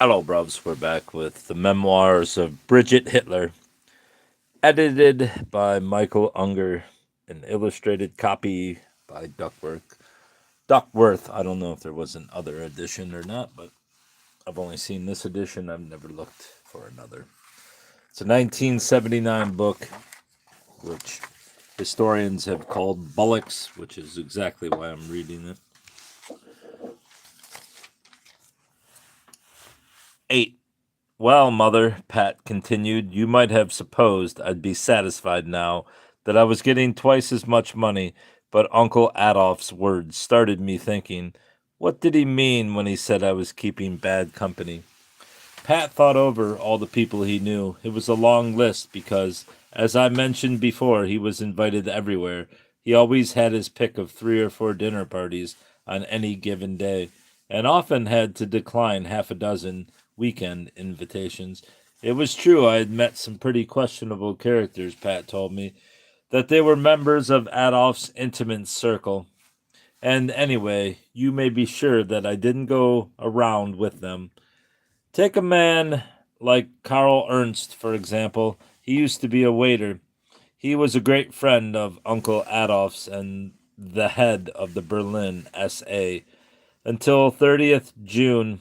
Hello, bruvs. We're back with the Memoirs of Bridget Hitler, edited by Michael Unger, an illustrated copy by Duckworth. Duckworth. I don't know if there was an other edition or not, but I've only seen this edition. I've never looked for another. It's a 1979 book, which historians have called Bullocks, which is exactly why I'm reading it. 8. Well, mother, Pat continued, you might have supposed I'd be satisfied now that I was getting twice as much money, but Uncle Adolph's words started me thinking, what did he mean when he said I was keeping bad company? Pat thought over all the people he knew. It was a long list because, as I mentioned before, he was invited everywhere. He always had his pick of 3 or 4 dinner parties on any given day, and often had to decline half a dozen weekend invitations. It was true I had met some pretty questionable characters, Pat told me, that they were members of Adolph's intimate circle. And anyway, you may be sure that I didn't go around with them. Take a man like Karl Ernst, for example. He used to be a waiter. He was a great friend of Uncle Adolph's and the head of the Berlin SA until 30th June.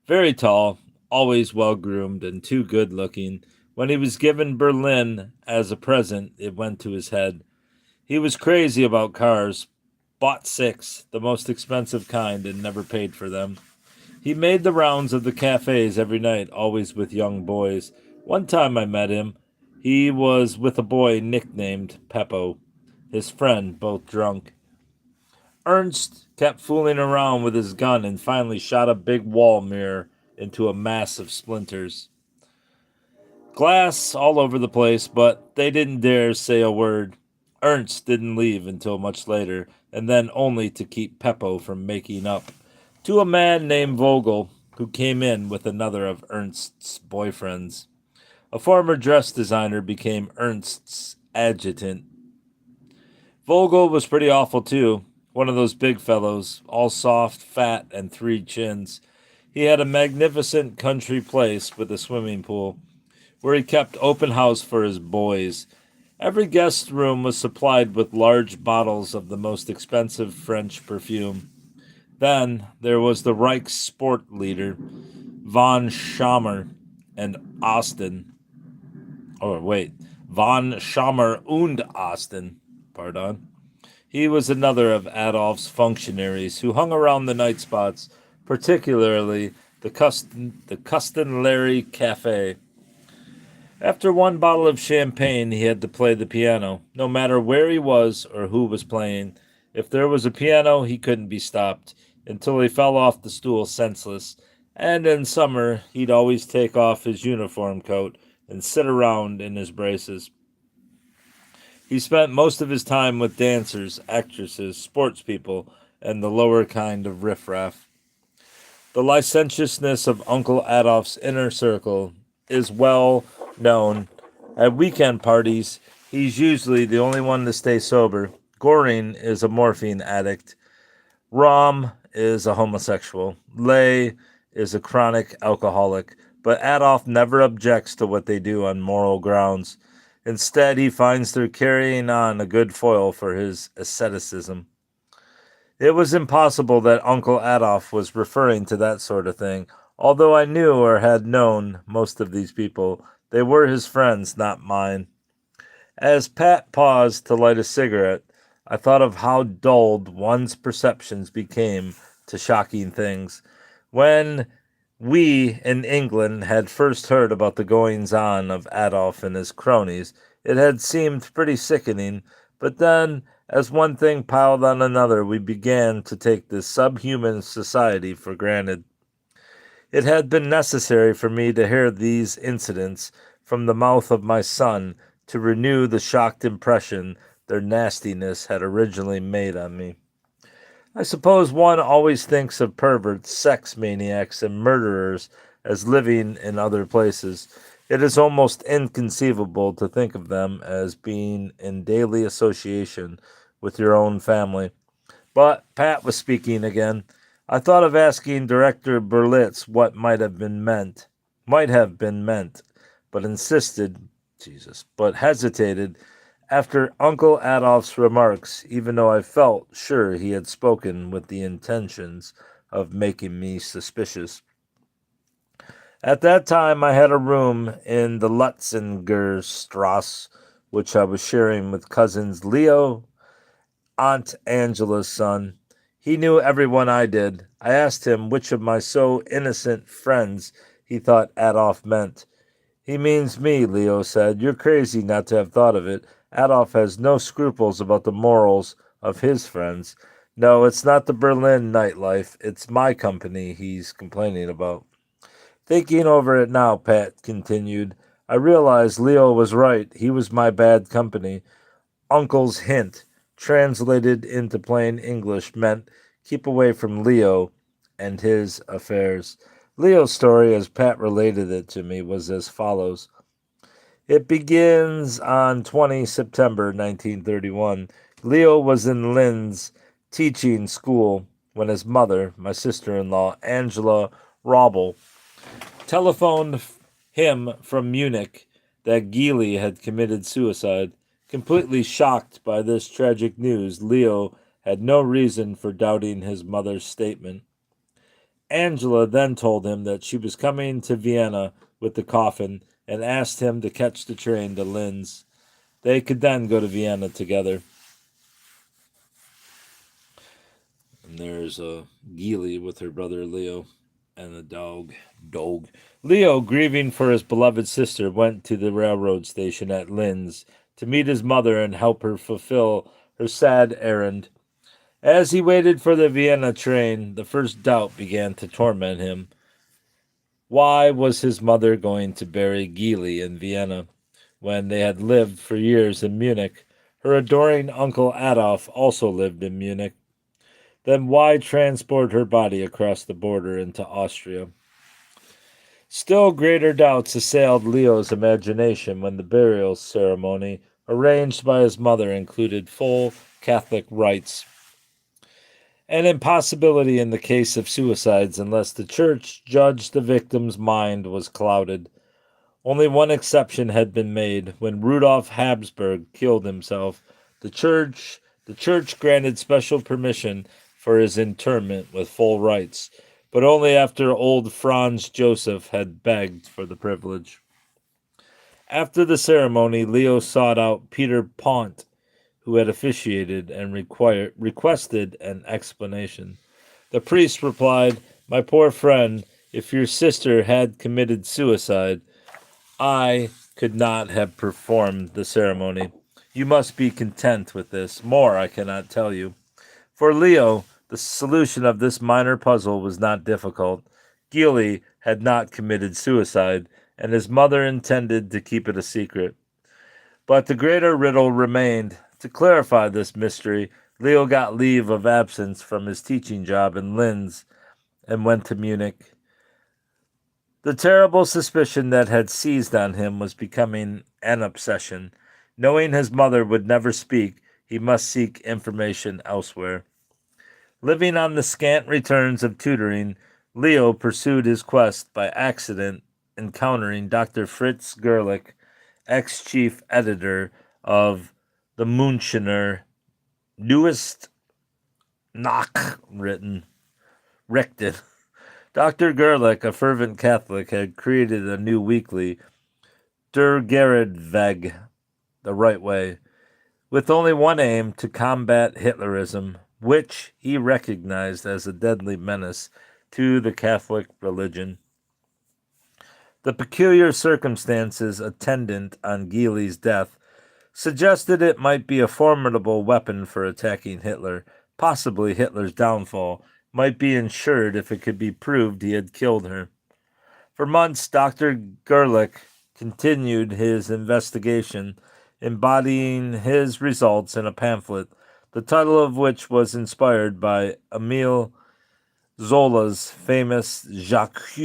Very tall, always well groomed, and too good looking. When he was given Berlin as a present, it went to his head. He was crazy about cars, bought 6, the most expensive kind, and never paid for them. He made the rounds of the cafes every night, always with young boys. One time I met him. He was with a boy nicknamed Peppo, his friend, both drunk. Ernst kept fooling around with his gun and finally shot a big wall mirror into a mass of splinters. Glass all over the place, but they didn't dare say a word. Ernst didn't leave until much later, and then only to keep Peppo from making up to a man named Vogel, who came in with another of Ernst's boyfriends. A former dress designer became Ernst's adjutant. Vogel was pretty awful, too. One of those big fellows, all soft, fat, and 3 chins. He had a magnificent country place with a swimming pool, where he kept open house for his boys. Every guest room was supplied with large bottles of the most expensive French perfume. Then there was the Reich sport leader, von Schammer and Austin. Von Schammer und Austin, pardon. He was another of Adolph's functionaries who hung around the night spots, particularly the Customary Cafe. After one bottle of champagne, he had to play the piano, no matter where he was or who was playing. If there was a piano, he couldn't be stopped, until he fell off the stool senseless, and in summer he'd always take off his uniform coat and sit around in his braces. He spent most of his time with dancers, actresses, sports people, and the lower kind of riffraff. The licentiousness of Uncle Adolph's inner circle is well known. At weekend parties, he's usually the only one to stay sober. Goring is a morphine addict. Rom is a homosexual. Lay is a chronic alcoholic. But Adolph never objects to what they do on moral grounds. Instead, he finds their carrying on a good foil for his asceticism. It was impossible that Uncle Adolph was referring to that sort of thing. Although I knew or had known most of these people, they were his friends, not mine. As Pat paused to light a cigarette, I thought of how dulled one's perceptions became to shocking things. When we in England had first heard about the goings on of Adolf and his cronies, it had seemed pretty sickening, but then, as one thing piled on another, we began to take this subhuman society for granted. It had been necessary for me to hear these incidents from the mouth of my son to renew the shocked impression their nastiness had originally made on me. I suppose one always thinks of perverts, sex maniacs, and murderers as living in other places. It is almost inconceivable to think of them as being in daily association with your own family. But Pat was speaking again. I thought of asking Director Berlitz what might have been meant, but insisted, but hesitated after Uncle Adolph's remarks, even though I felt sure he had spoken with the intentions of making me suspicious. At that time, I had a room in the Lutzingerstrasse, which I was sharing with cousins Leo, Aunt Angela's son. He knew everyone I did. I asked him which of my so innocent friends he thought Adolf meant. He means me, Leo said. You're crazy not to have thought of it. Adolf has no scruples about the morals of his friends. No, it's not the Berlin nightlife. It's my company he's complaining about. Thinking over it now, Pat continued, I realized Leo was right. He was my bad company. Uncle's hint, translated into plain English, meant keep away from Leo and his affairs. Leo's story, as Pat related it to me, was as follows. It begins on 20 September 1931. Leo was in Linz teaching school when his mother, my sister-in-law, Angela Robel, telephoned him from Munich that Geely had committed suicide. Completely shocked by this tragic news, Leo had no reason for doubting his mother's statement. Angela then told him that she was coming to Vienna with the coffin and asked him to catch the train to Linz. They could then go to Vienna together. And there's Geely with her brother Leo and the dog. Leo, grieving for his beloved sister, went to the railroad station at Linz to meet his mother and help her fulfill her sad errand. As he waited for the Vienna train, the first doubt began to torment him. Why was his mother going to bury Geely in Vienna when they had lived for years in Munich? Her adoring Uncle Adolf also lived in Munich. Then why transport her body across the border into Austria? Still greater doubts assailed Leo's imagination when the burial ceremony, arranged by his mother, included full Catholic rites. An impossibility in the case of suicides unless the church judged the victim's mind was clouded. Only one exception had been made when Rudolf Habsburg killed himself. The church granted special permission for his interment with full rites, but only after old Franz Joseph had begged for the privilege. After the ceremony, Leo sought out Peter Pont, who had officiated, and requested an explanation. The priest replied, My poor friend, if your sister had committed suicide, I could not have performed the ceremony. You must be content with this. More I cannot tell you. For Leo, the solution of this minor puzzle was not difficult. Geely had not committed suicide, and his mother intended to keep it a secret. But the greater riddle remained. To clarify this mystery, Leo got leave of absence from his teaching job in Linz and went to Munich. The terrible suspicion that had seized on him was becoming an obsession. Knowing his mother would never speak, he must seek information elsewhere. Living on the scant returns of tutoring, Leo pursued his quest by accident, encountering Dr. Fritz Gerlich, ex-chief editor of the Münchener Neuest Nachrichten. Dr. Gerlich, a fervent Catholic, had created a new weekly, Der Geredweg, the right way, with only one aim, to combat Hitlerism, which he recognized as a deadly menace to the Catholic religion. The peculiar circumstances attendant on Geely's death suggested it might be a formidable weapon for attacking Hitler. Possibly Hitler's downfall might be ensured if it could be proved he had killed her. For months, Dr. Gerlich continued his investigation, embodying his results in a pamphlet, the title of which was inspired by Emile Zola's famous Jacques.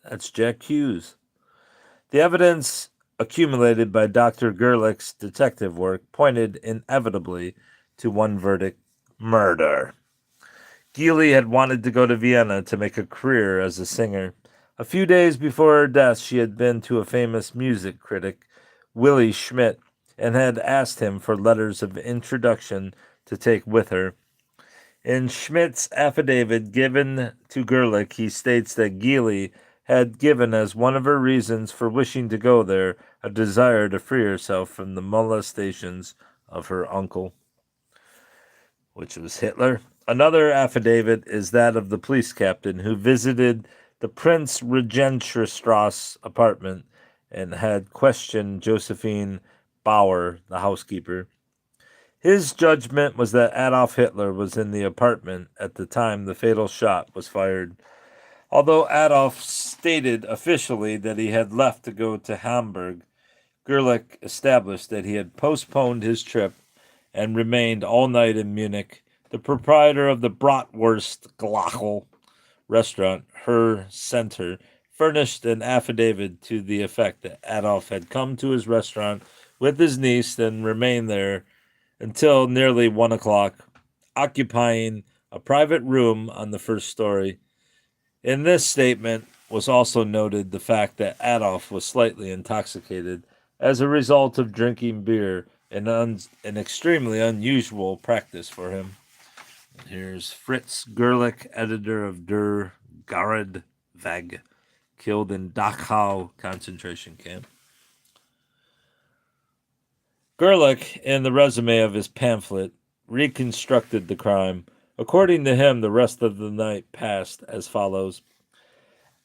That's Jack Hughes. The evidence accumulated by Dr. Gerlich's detective work pointed inevitably to one verdict: murder. Geely had wanted to go to Vienna to make a career as a singer. A few days before her death, she had been to a famous music critic, Willy Schmidt, and had asked him for letters of introduction to take with her. In Schmidt's affidavit given to Gerlich, he states that Geely had given as one of her reasons for wishing to go there a desire to free herself from the molestations of her uncle, which was Hitler. Another affidavit is that of the police captain who visited the Prince Regentstrasse apartment and had questioned Josephine Bauer, the housekeeper. His judgment was that Adolf Hitler was in the apartment at the time the fatal shot was fired. Although Adolf stated officially that he had left to go to Hamburg, Gerlich established that he had postponed his trip and remained all night in Munich. The proprietor of the Bratwurst Glachel restaurant, Herr Center, furnished an affidavit to the effect that Adolf had come to his restaurant with his niece and remained there until nearly 1 o'clock, occupying a private room on the first story. In this statement was also noted the fact that Adolf was slightly intoxicated as a result of drinking beer, an extremely unusual practice for him. And here's Fritz Gerlich, editor of Der Garadweg, killed in Dachau concentration camp. Gerlich, in the resume of his pamphlet, reconstructed the crime. According to him, the rest of the night passed as follows.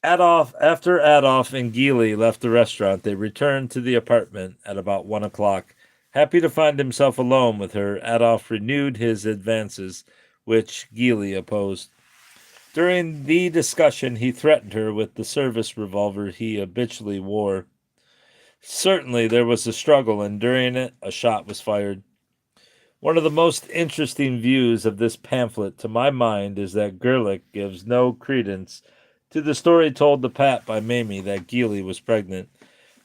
After Adolf and Geely left the restaurant, they returned to the apartment at about 1 o'clock. Happy to find himself alone with her, Adolf renewed his advances, which Geely opposed. During the discussion, he threatened her with the service revolver he habitually wore. Certainly, there was a struggle, and during it, a shot was fired. One of the most interesting views of this pamphlet, to my mind, is that Gerlich gives no credence to the story told to Pat by Mamie that Geely was pregnant.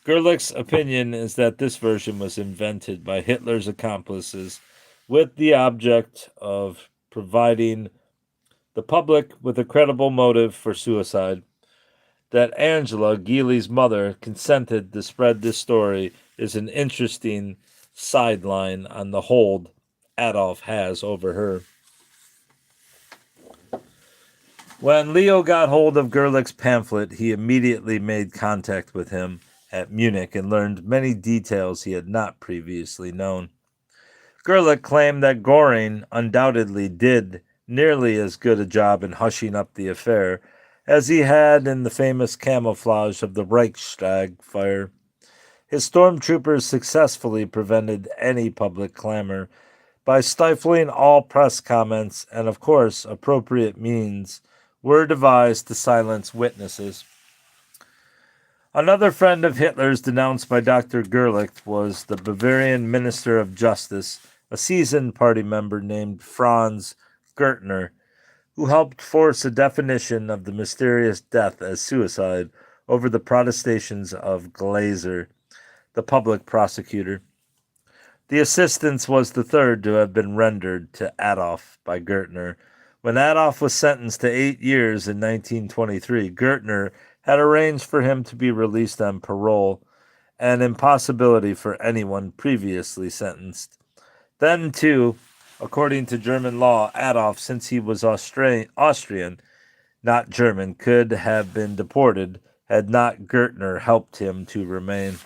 Gerlich's opinion is that this version was invented by Hitler's accomplices with the object of providing the public with a credible motive for suicide. That Angela, Geely's mother, consented to spread this story is an interesting sideline on the hold Adolf has over her. When Leo got hold of Gerlich's pamphlet, he immediately made contact with him at Munich and learned many details he had not previously known. Gerlich claimed that Göring undoubtedly did nearly as good a job in hushing up the affair as he had in the famous camouflage of the Reichstag fire. His stormtroopers successfully prevented any public clamor by stifling all press comments, and of course, appropriate means were devised to silence witnesses. Another friend of Hitler's denounced by Dr. Gerlich was the Bavarian Minister of Justice, a seasoned party member named Franz Gertner, who helped force a definition of the mysterious death as suicide over the protestations of Glaser, the public prosecutor. The assistance was the third to have been rendered to Adolf by Gertner. When Adolf was sentenced to 8 years in 1923, Gertner had arranged for him to be released on parole, an impossibility for anyone previously sentenced. Then, too, according to German law, Adolf, since he was Austrian, not German, could have been deported had not Gertner helped him to remain.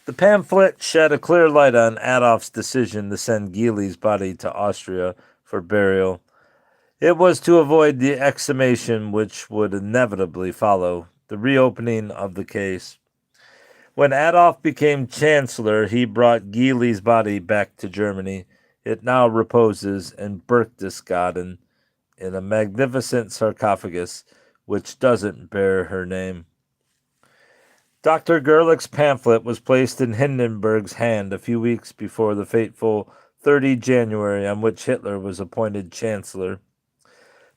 The pamphlet shed a clear light on Adolf's decision to send Geely's body to Austria for burial. It was to avoid the exhumation which would inevitably follow, the reopening of the case. When Adolf became chancellor, he brought Geely's body back to Germany. It now reposes in Berchtesgaden in a magnificent sarcophagus which doesn't bear her name. Dr. Gerlich's pamphlet was placed in Hindenburg's hand a few weeks before the fateful 30 January on which Hitler was appointed chancellor.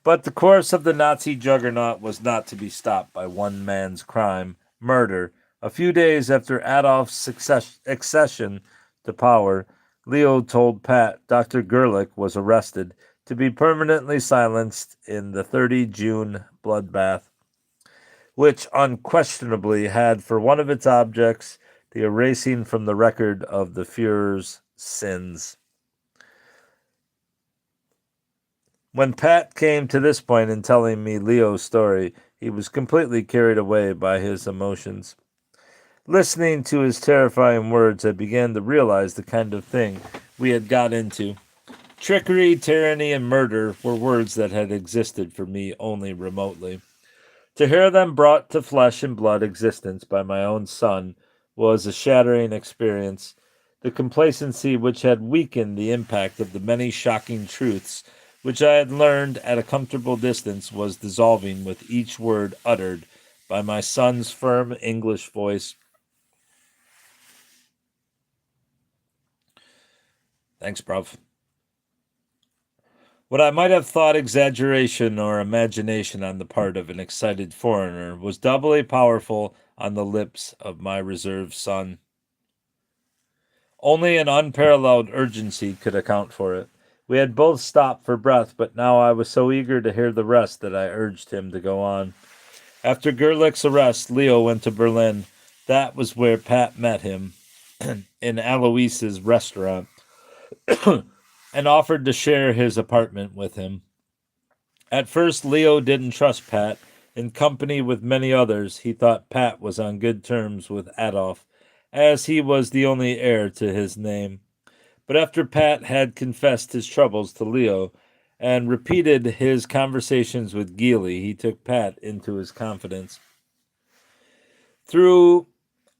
But the course of the Nazi juggernaut was not to be stopped by one man's crime, murder. A few days after Adolf's accession to power, Leo told Pat Dr. Gerlich was arrested, to be permanently silenced in the 30 June bloodbath, which unquestionably had for one of its objects the erasing from the record of the Fuhrer's sins. When Pat came to this point in telling me Leo's story, he was completely carried away by his emotions. Listening to his terrifying words, I began to realize the kind of thing we had got into. Trickery, tyranny, and murder were words that had existed for me only remotely. To hear them brought to flesh and blood existence by my own son was a shattering experience. The complacency which had weakened the impact of the many shocking truths which I had learned at a comfortable distance was dissolving with each word uttered by my son's firm English voice. Thanks, bruv. What I might have thought exaggeration or imagination on the part of an excited foreigner was doubly powerful on the lips of my reserved son. Only an unparalleled urgency could account for it. We had both stopped for breath, but now I was so eager to hear the rest that I urged him to go on. After Gerlich's arrest, Leo went to Berlin. That was where Pat met him, in Alois's restaurant, and offered to share his apartment with him. At first, Leo didn't trust Pat. In company with many others, he thought Pat was on good terms with Adolf, as he was the only heir to his name. But after Pat had confessed his troubles to Leo and repeated his conversations with Geely, he took Pat into his confidence. Through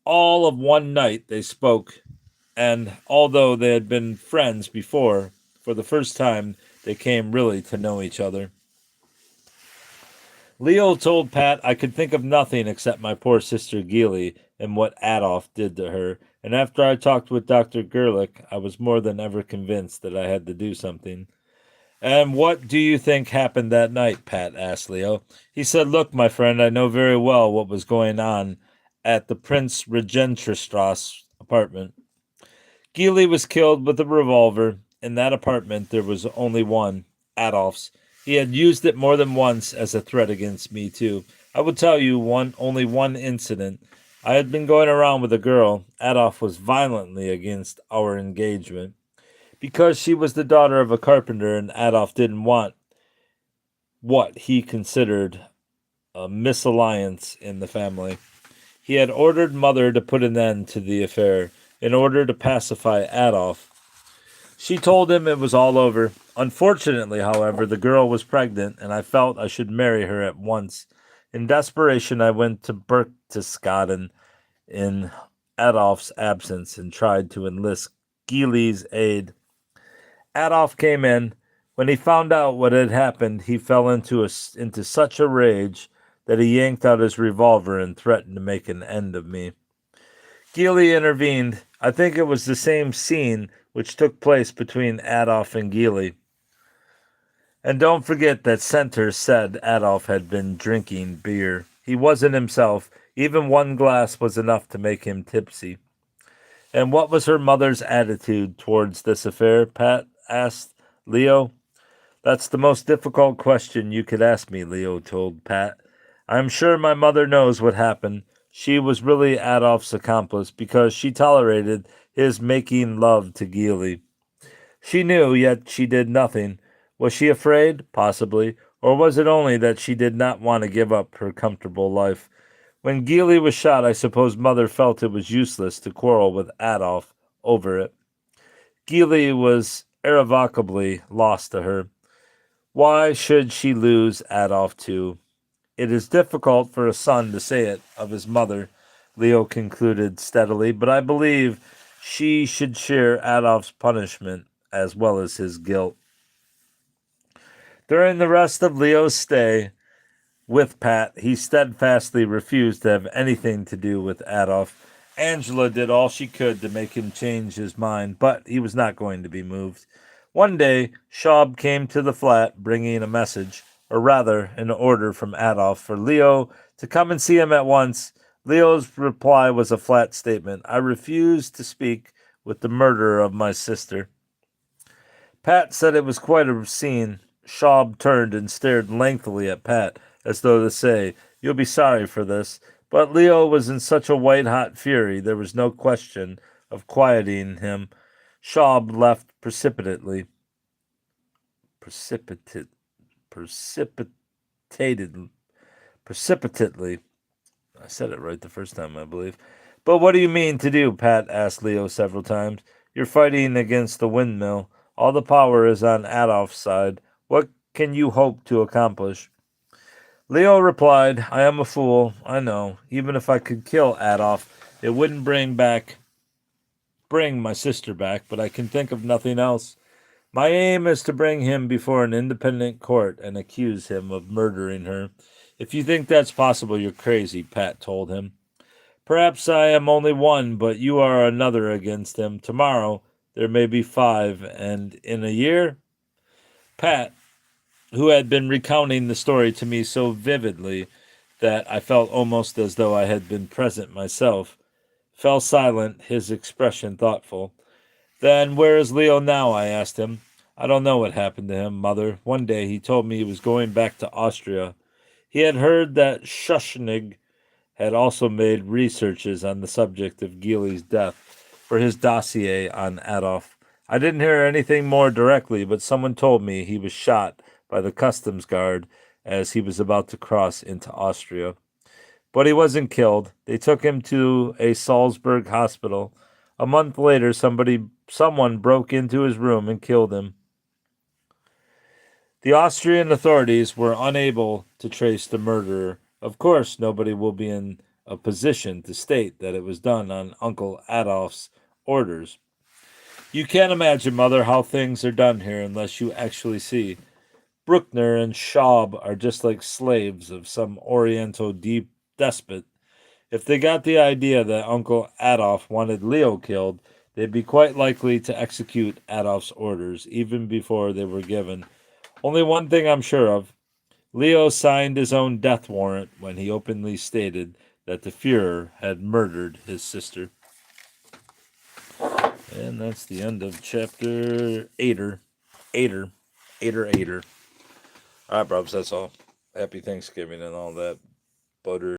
all of one night they spoke, and although they had been friends before, for the first time they came really to know each other. Leo told Pat I could think of nothing except my poor sister Geely and what Adolf did to her, and after I talked with Dr. Gerlich, I was more than ever convinced that I had to do something. And what do you think happened that night? Pat asked Leo. He said, look, my friend, I know very well what was going on at the Prince Regentristrasse apartment. Geely was killed with a revolver. In that apartment, there was only one, Adolf's. He had used it more than once as a threat against me, too. I will tell you only one incident. I had been going around with a girl. Adolf was violently against our engagement because she was the daughter of a carpenter, and Adolf didn't want what he considered a misalliance in the family. He had ordered Mother to put an end to the affair in order to pacify Adolf. She told him it was all over. Unfortunately, however, the girl was pregnant, and I felt I should marry her at once. In desperation, I went to Berchtesgaden in Adolf's absence and tried to enlist Geely's aid. Adolf came in. When he found out what had happened, he fell into such a rage that he yanked out his revolver and threatened to make an end of me. Geely intervened. I think it was the same scene which took place between Adolf and Geely. And don't forget that Center said Adolf had been drinking beer. He wasn't himself. Even one glass was enough to make him tipsy. And what was her mother's attitude towards this affair? Pat asked Leo. That's the most difficult question you could ask me, Leo told Pat. I'm sure my mother knows what happened. She was really Adolf's accomplice because she tolerated his making love to Geely. She knew, yet she did nothing. Was she afraid? Possibly. Or was it only that she did not want to give up her comfortable life? When Geely was shot, I suppose Mother felt it was useless to quarrel with Adolf over it. Geely was irrevocably lost to her. Why should she lose Adolf too? It is difficult for a son to say it of his mother, Leo concluded steadily, but I believe she should share Adolf's punishment as well as his guilt. During the rest of Leo's stay with Pat, he steadfastly refused to have anything to do with Adolf. Angela did all she could to make him change his mind, but he was not going to be moved. One day, Schaub came to the flat bringing a message, or rather, an order from Adolf for Leo to come and see him at once. Leo's reply was a flat statement. I refuse to speak with the murderer of my sister. Pat said it was quite a scene. Schaub turned and stared lengthily at Pat, as though to say, "You'll be sorry for this." But Leo was in such a white-hot fury, there was no question of quieting him. Schaub left precipitately. Precipitately. I said it right the first time, I believe. "But what do you mean to do?" Pat asked Leo several times. "You're fighting against the windmill. All the power is on Adolf's side. What can you hope to accomplish?" Leo replied, "I am a fool, I know. Even if I could kill Adolf, it wouldn't bring my sister back, but I can think of nothing else. My aim is to bring him before an independent court and accuse him of murdering her. If you think that's possible, you're crazy," Pat told him. "Perhaps I am only one, but you are another against him. Tomorrow there may be 5, and in a year?" Pat, who had been recounting the story to me so vividly that I felt almost as though I had been present myself, fell silent, his expression thoughtful. "Then where is Leo now?" I asked him. "I don't know what happened to him, Mother. One day he told me he was going back to Austria. He had heard that Schuschnigg had also made researches on the subject of Geely's death for his dossier on Adolf. I didn't hear anything more directly, but someone told me he was shot by the customs guard as he was about to cross into Austria. But he wasn't killed. They took him to a Salzburg hospital. A month later, someone broke into his room and killed him. The Austrian authorities were unable to trace the murderer. Of course, nobody will be in a position to state that it was done on Uncle Adolf's orders. You can't imagine, Mother, how things are done here unless you actually see. Bruckner and Schaub are just like slaves of some Oriental despot. If they got the idea that Uncle Adolf wanted Leo killed, they'd be quite likely to execute Adolf's orders even before they were given. Only one thing I'm sure of. Leo signed his own death warrant when he openly stated that the Fuhrer had murdered his sister." And that's the end of chapter 8. All right, bros, that's all. Happy Thanksgiving and all that. Butter.